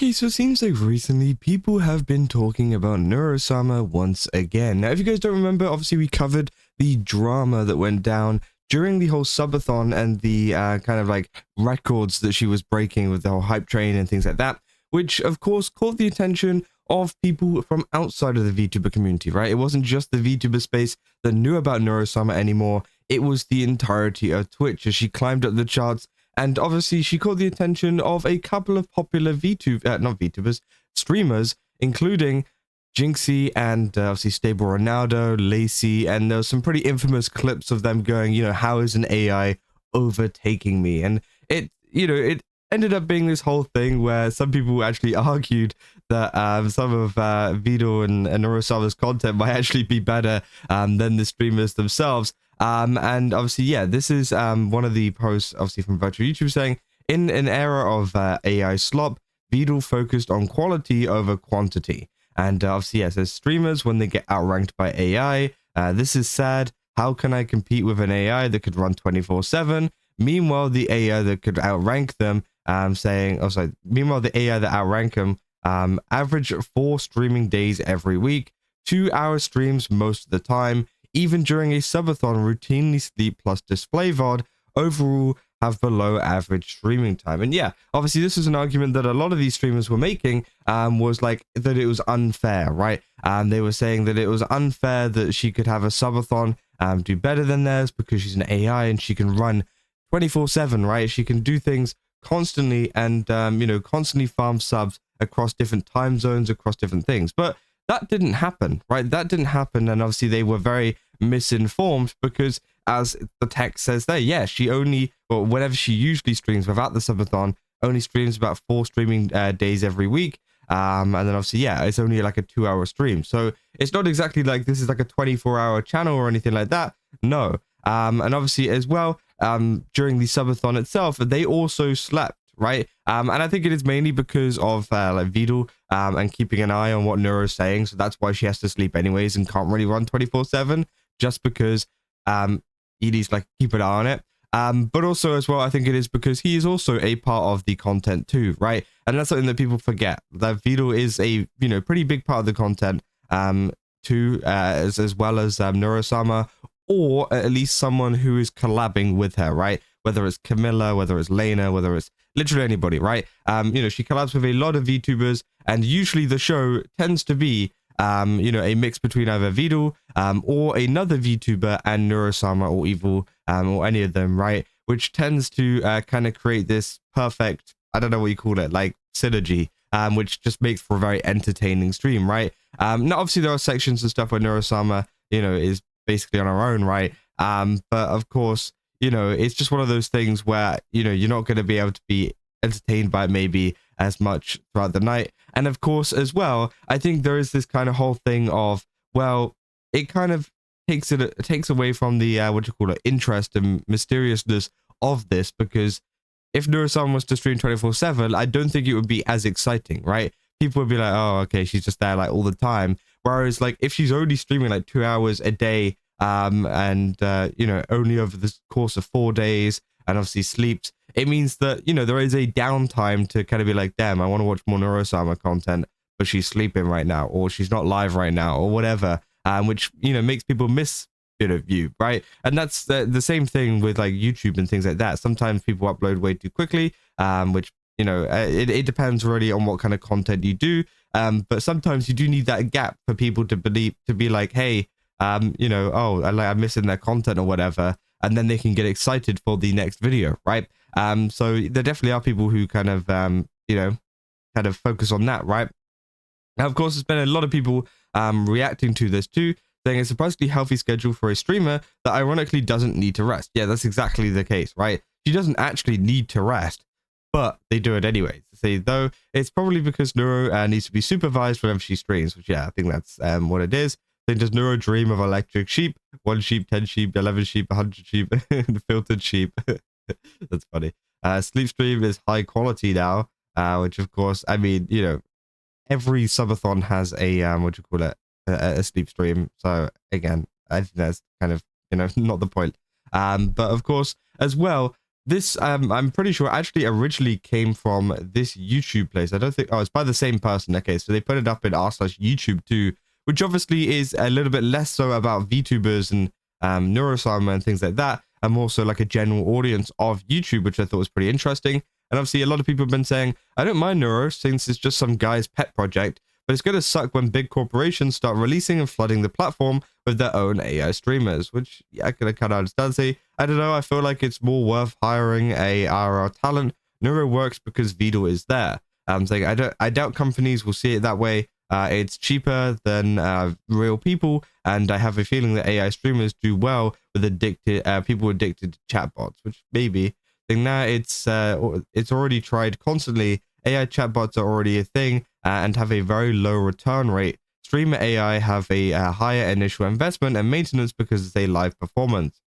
Okay, so it seems like recently people have been talking about Neuro Sama once again. Now, if you guys don't remember, obviously we covered the drama that went down during the whole subathon and the kind of like records that she was breaking with the whole hype train and things like that, which of course caught the attention of people from outside of the VTuber community, right? It wasn't just the VTuber space that knew about Neuro Sama anymore. It was the entirety of Twitch as she climbed up the charts. And obviously, she caught the attention of a couple of popular not VTubers, streamers, including Jinxie and obviously Stable Ronaldo, Lacey, and there was some pretty infamous clips of them going, how is an AI overtaking me? And it ended up being this whole thing where some people actually argued that some of Vedal and Neuro Sama's content might actually be better than the streamers themselves. And obviously, yeah, this is one of the posts, obviously, from Virtual YouTube saying, in an era of AI slop, Vedal focused on quality over quantity. And obviously, yeah, it says streamers, when they get outranked by AI, this is sad. How can I compete with an AI that could run 24/7? Meanwhile, the AI that could outrank them, meanwhile, the AI that outrank them average 4 streaming days every week, 2-hour streams most of the time, even during a subathon, routinely sleep plus display VOD, overall have below average streaming time. And yeah, obviously this is an argument that a lot of these streamers were making, was like that it was unfair, right? They were saying that it was unfair that she could have a subathon do better than theirs because she's an AI and she can run 24/7, right? She can do things constantly and, constantly farm subs across different time zones, across different things. But that didn't happen, right? That didn't happen. And obviously they were very misinformed because, as the text says there, yeah, she only, or whenever she usually streams without the subathon, only streams about 4 streaming days every week. And then obviously, yeah, it's only like a 2-hour stream. So it's not exactly like this is like a 24-hour channel or anything like that. No. And obviously as well, during the subathon itself, they also slept, right? And I think it is mainly because of like Vedal and keeping an eye on what Neuro's saying. So that's why she has to sleep anyways and can't really run 24/7, just because he needs to like keep an eye on it. But also as well, I think it is because he is also a part of the content too, right? And that's something that people forget, that Vedal is a pretty big part of the content too, as well as Neuro Sama, or at least someone who is collabing with her, right? Whether it's Camilla, whether it's Lena, whether it's literally anybody, right? She collabs with a lot of VTubers, and usually the show tends to be a mix between either Vedal or another VTuber and Neuro Sama or Evil or any of them, right? Which tends to kind of create this perfect, I don't know what you call it, like synergy, which just makes for a very entertaining stream, right? Now, obviously, there are sections and stuff where Neuro Sama, is basically on her own, right? But of course, it's just one of those things where, you're not going to be able to be entertained by it maybe as much throughout the night. And of course, as well, I think there is this kind of whole thing of, well, it kind of takes away from the, interest and mysteriousness of this, because if Neuro-Sama was to stream 24/7, I don't think it would be as exciting, right? People would be like, oh, okay, she's just there like all the time. Whereas like if she's only streaming like 2 hours a day, and only over the course of 4 days, and obviously sleeps, it means that there is a downtime to kind of be like, damn, I want to watch more Neuro Sama content, but she's sleeping right now, or she's not live right now, or whatever, which makes people miss view, right? And that's the same thing with like YouTube and things like that. Sometimes people upload way too quickly, which it depends really on what kind of content you do, but sometimes you do need that gap for people to be like, hey, I'm missing their content or whatever, and then they can get excited for the next video, right? So there definitely are people who kind of focus on that, right? Now, of course, there's been a lot of people reacting to this too, saying a surprisingly healthy schedule for a streamer that ironically doesn't need to rest. Yeah, that's exactly the case, right? She doesn't actually need to rest, but they do it anyways. See, though, it's probably because Neuro needs to be supervised whenever she streams, which, yeah, I think that's what it is. Then does Neuro dream of electric sheep? 1 sheep, 10 sheep, 11 sheep, 100 sheep, the filtered sheep. That's funny. Sleep stream is high quality now, which of course, I mean, every subathon has a a sleep stream. So again, I think that's kind of not the point. But of course, as well, This, I'm pretty sure actually originally came from this YouTube place. I don't think, oh, it's by the same person. Okay, so they put it up in r/YouTube too, which obviously is a little bit less so about VTubers and Neuro Sama and things like that, and more so like a general audience of YouTube, which I thought was pretty interesting. And obviously a lot of people have been saying, I don't mind Neuro since it's just some guy's pet project, but it's going to suck when big corporations start releasing and flooding the platform with their own AI streamers, which yeah, I can kind of understand. Say, I don't know, I feel like it's more worth hiring a IRL talent. Neuro works because Vedal is there. Saying I doubt companies will see it that way. It's cheaper than real people, and I have a feeling that AI streamers do well with people addicted to chatbots, which maybe. Thing now it's already tried constantly. AI chatbots are already a thing and have a very low return rate. Streamer AI have a higher initial investment and maintenance because it's a live performance.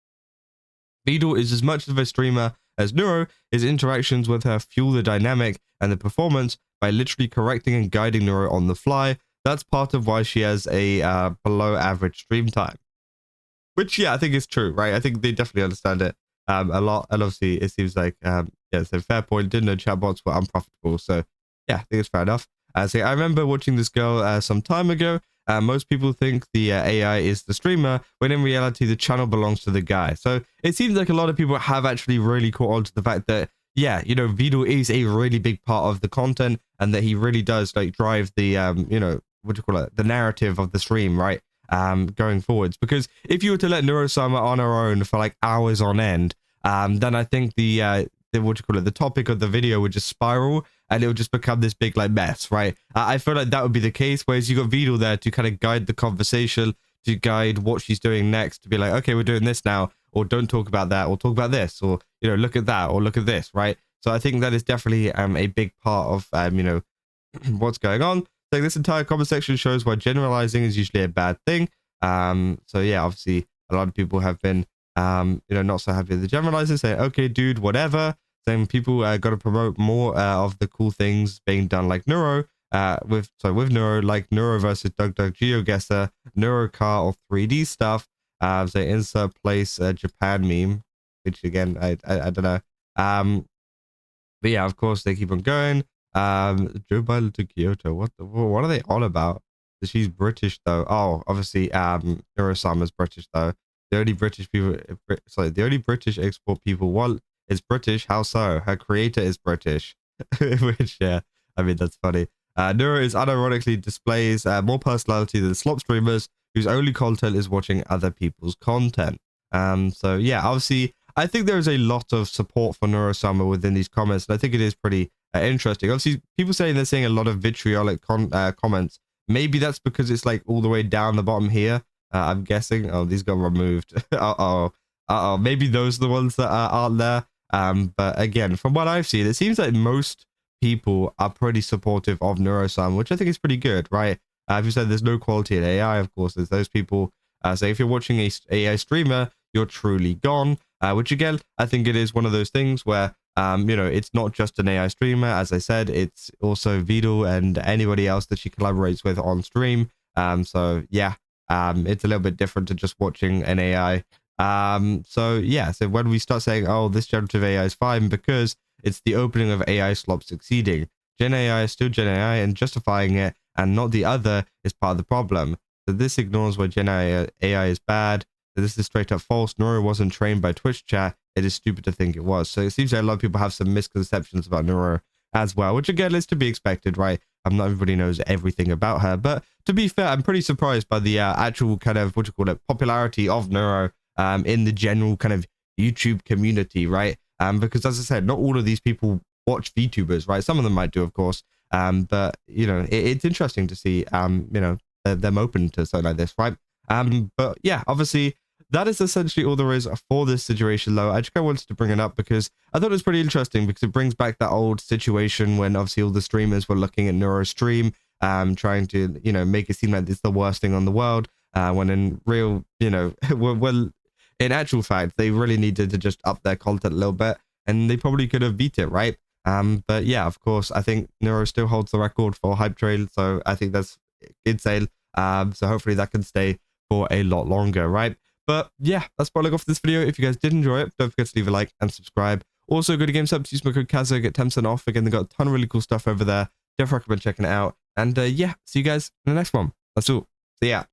Vedal is as much of a streamer as Neuro. His interactions with her fuel the dynamic and the performance by literally correcting and guiding Neuro on the fly. That's part of why she has a below average stream time. Which, yeah, I think is true, right? I think they definitely understand it a lot. And obviously, it seems like, yeah, so fair point. Didn't know chatbots were unprofitable. So, yeah, I think it's fair enough. So I remember watching this girl some time ago. Most people think the AI is the streamer, when in reality, the channel belongs to the guy. So it seems like a lot of people have actually really caught on to the fact that, yeah, you know, Vedal is a really big part of the content and that he really does like drive the, you know, what do you call it? The narrative of the stream, right? Going forwards. Because if you were to let Neuro Sama on her own for like hours on end, then I think the what do you call it? The topic of the video would just spiral and it would just become this big like mess, right? I feel like that would be the case. Whereas you got Vedal there to kind of guide the conversation, to guide what she's doing next, to be like, okay, we're doing this now, or don't talk about that, or talk about this, or you know, look at that, or look at this, right? So I think that is definitely a big part of you know what's going on. So this entire comment section shows why generalizing is usually a bad thing. So yeah, obviously a lot of people have been you know, not so happy with the generalizers, saying, okay, dude, whatever. Saying people got to promote more of the cool things being done, like Neuro, with Neuro, like Neuro versus Doug GeoGuessr, Neuro car or 3D stuff. So insert place Japan meme, which again I don't know. But yeah, of course they keep on going. Joe Biden to Kyoto. What are they on about? She's British though. Oh, obviously, Neuro Sama's British though. The only British people, the only British export people want is British. How so? Her creator is British. Which, yeah, I mean, that's funny. Neuro is unironically displays more personality than slop streamers whose only content is watching other people's content. So yeah, obviously, I think there is a lot of support for Neuro Sama within these comments, and I think it is pretty interesting. Obviously, people saying they're seeing a lot of vitriolic comments. Maybe that's because it's like all the way down the bottom here. I'm guessing. Oh, these got removed. Uh-oh. Maybe those are the ones that aren't there. But again, from what I've seen, it seems like most people are pretty supportive of Neuro Sama, which I think is pretty good, right? If you said there's no quality in AI, of course, there's those people. So if you're watching a AI streamer, you're truly gone. Which again, I think it is one of those things where, you know, it's not just an AI streamer. As I said, it's also Vedal and anybody else that she collaborates with on stream. So yeah, it's a little bit different to just watching an AI. So yeah, so when we start saying, oh, this generative AI is fine because it's the opening of AI slop succeeding. Gen AI is still Gen AI, and justifying it and not the other is part of the problem. So this ignores why Gen AI is bad. So this is straight up false. Neuro wasn't trained by Twitch chat. It is stupid to think it was. So it seems like a lot of people have some misconceptions about Neuro as well, which again is to be expected, right? Not everybody knows everything about her. But to be fair, I'm pretty surprised by the actual kind of, what do you call it, popularity of Neuro in the general kind of YouTube community, right? Because as I said, not all of these people watch VTubers, right? Some of them might do, of course. But, you know, it's interesting to see, you know, them open to something like this, right? But yeah, obviously, that is essentially all there is for this situation, though. I just kind of wanted to bring it up because I thought it was pretty interesting because it brings back that old situation when obviously all the streamers were looking at Neuro stream, trying to, you know, make it seem like it's the worst thing on the world, when in real, you know, well, in actual fact, they really needed to just up their content a little bit, and they probably could have beat it, right? But yeah, of course, I think Neuro still holds the record for hype trail, so I think that's insane. So hopefully that can stay for a lot longer, right? But yeah, that's probably all for this video. If you guys did enjoy it, don't forget to leave a like and subscribe. Also, go to GameStop, use my code Kaza, get 10% off. Again, they got a ton of really cool stuff over there. Definitely recommend checking it out. And yeah, see you guys in the next one. That's all. See ya.